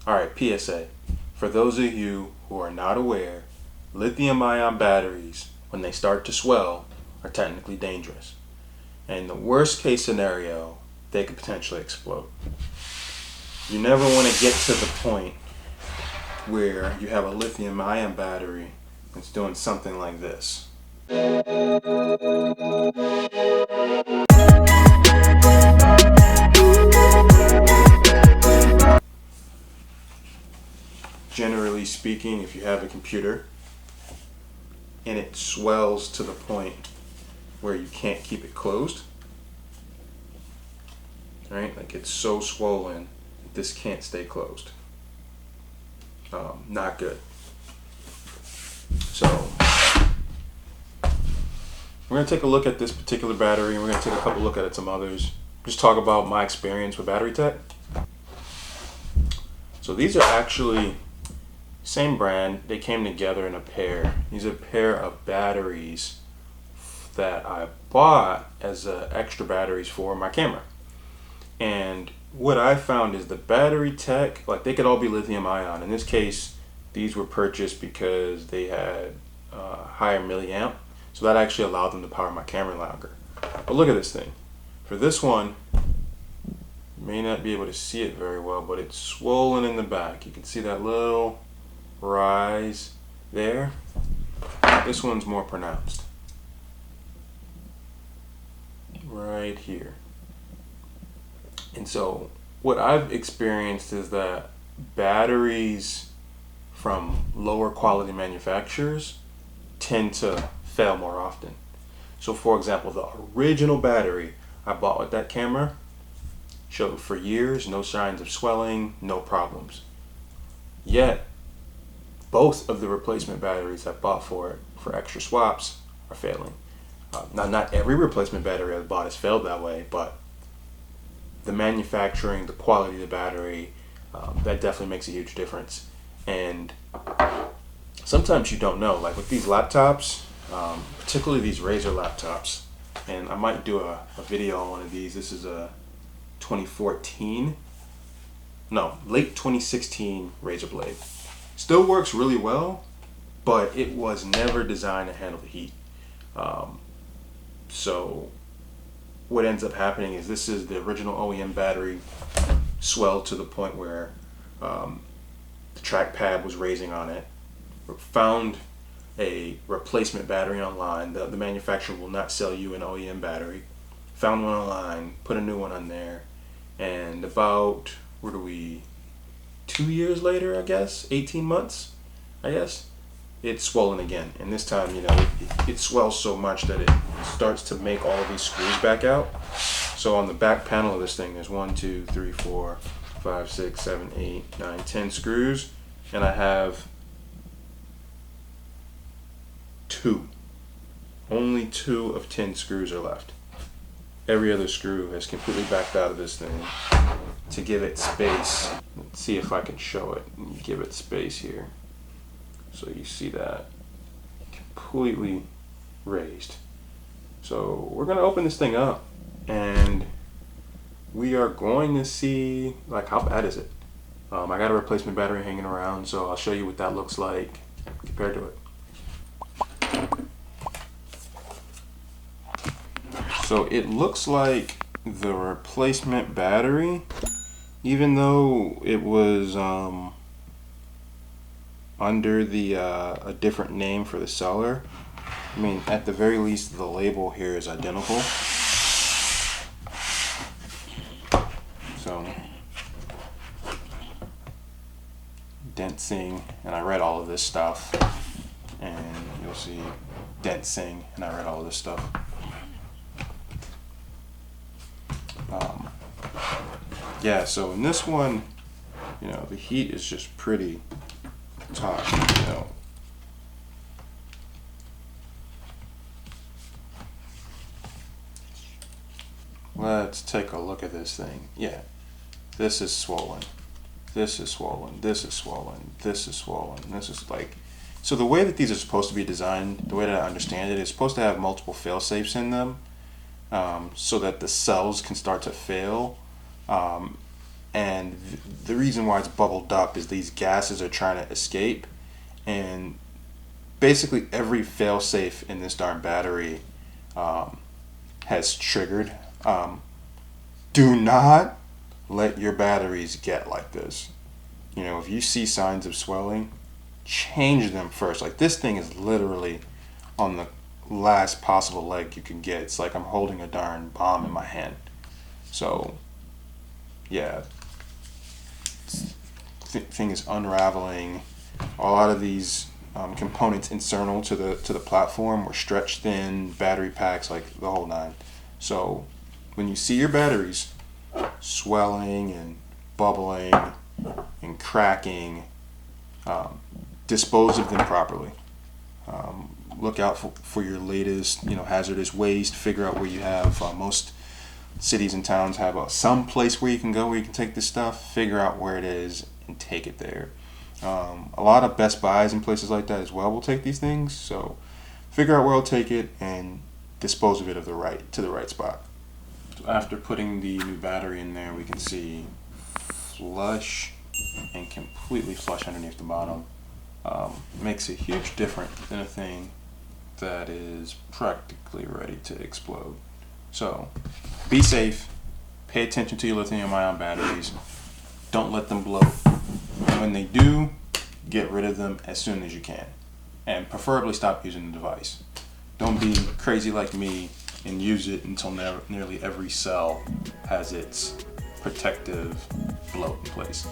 Alright, PSA. For those of you who are not aware, lithium-ion batteries, when they start to swell, are technically dangerous. And in the worst case scenario, they could potentially explode. You never want to get to the point where you have a lithium-ion battery that's doing something like this. Generally speaking, if you have a computer and it swells to the point where you can't keep it closed, right? Like it's so swollen that this can't stay closed. Not good. So we're going to take a look at this particular battery, and we're going to take a couple look at some others. Just talk about my experience with battery tech. So these are actually same brand. They came together in a pair. These are a pair of batteries that I bought as extra batteries for my camera. And what I found is the battery tech, like they could all be lithium ion. In this case, these were purchased because they had higher milliamp. So that actually allowed them to power my camera longer. But look at this thing. For this one, you may not be able to see it very well, but it's swollen in the back. You can see that little rise there. This one's more pronounced. Right here. And so what I've experienced is that batteries from lower quality manufacturers tend to fail more often. So for example, the original battery I bought with that camera showed for years no signs of swelling, no problems. Yet both of the replacement batteries I bought for it for extra swaps are failing. Now, not every replacement battery I bought has failed that way, but the manufacturing, the quality of the battery, that definitely makes a huge difference. And sometimes you don't know, like with these laptops, particularly these Razer laptops, and I might do a video on one of these. This is a late 2016 Razer Blade. Still works really well, but it was never designed to handle the heat. So what ends up happening is this is the original OEM battery swelled to the point where the trackpad was raising on it. Found a replacement battery online. The manufacturer will not sell you an OEM battery. Found one online, put a new one on there, and about, 2 years later, I guess, 18 months, I guess, it's swollen again. And this time, it swells so much that it starts to make all of these screws back out. So on the back panel of this thing, there's 1, 2, 3, 4, 5, 6, 7, 8, 9, 10 screws, and I have 2. Only 2 of 10 screws are left. Every other screw has completely backed out of this thing to give it space. Let's see if I can show it and give it space here. So you see that completely raised. So we're going to open this thing up and we are going to see, like, how bad is it. I got a replacement battery hanging around, so I'll show you what that looks like compared to it. So it looks like the replacement battery, even though it was under a different name for the seller, I mean, at the very least, the label here is identical. So, Densing, and I read all of this stuff, and you'll see Densing, and I read all of this stuff. Yeah, so in this one, the heat is just pretty tough, Let's take a look at this thing. Yeah, this is swollen. This is swollen. This is swollen. This is swollen. This is like... So the way that these are supposed to be designed, the way that I understand it, is supposed to have multiple fail-safes in them, so that the cells can start to fail. And the reason why it's bubbled up is these gases are trying to escape, and basically every failsafe in this darn battery has triggered. Do not let your batteries get like this. You know, if you see signs of swelling, change them first. Like, this thing is literally on the last possible leg you can get. It's like I'm holding a darn bomb in my hand. So, yeah, thing is unraveling. A lot of these components internal to the platform were stretched thin, battery packs, like the whole nine. So when you see your batteries swelling and bubbling and cracking, dispose of them properly. Look out for your latest, hazardous waste. Figure out where you have. Most cities and towns have some place where you can go where you can take this stuff. Figure out where it is and take it there. A lot of Best Buys and places like that as well will take these things. So figure out where I'll take it and dispose of it to the right spot. So after putting the new battery in there, we can see flush and completely flush underneath the bottom. Makes a huge difference in a thing that is practically ready to explode. So be safe, pay attention to your lithium-ion batteries, don't let them blow. And when they do, get rid of them as soon as you can, and preferably stop using the device. Don't be crazy like me and use it until nearly every cell has its protective bloat in place.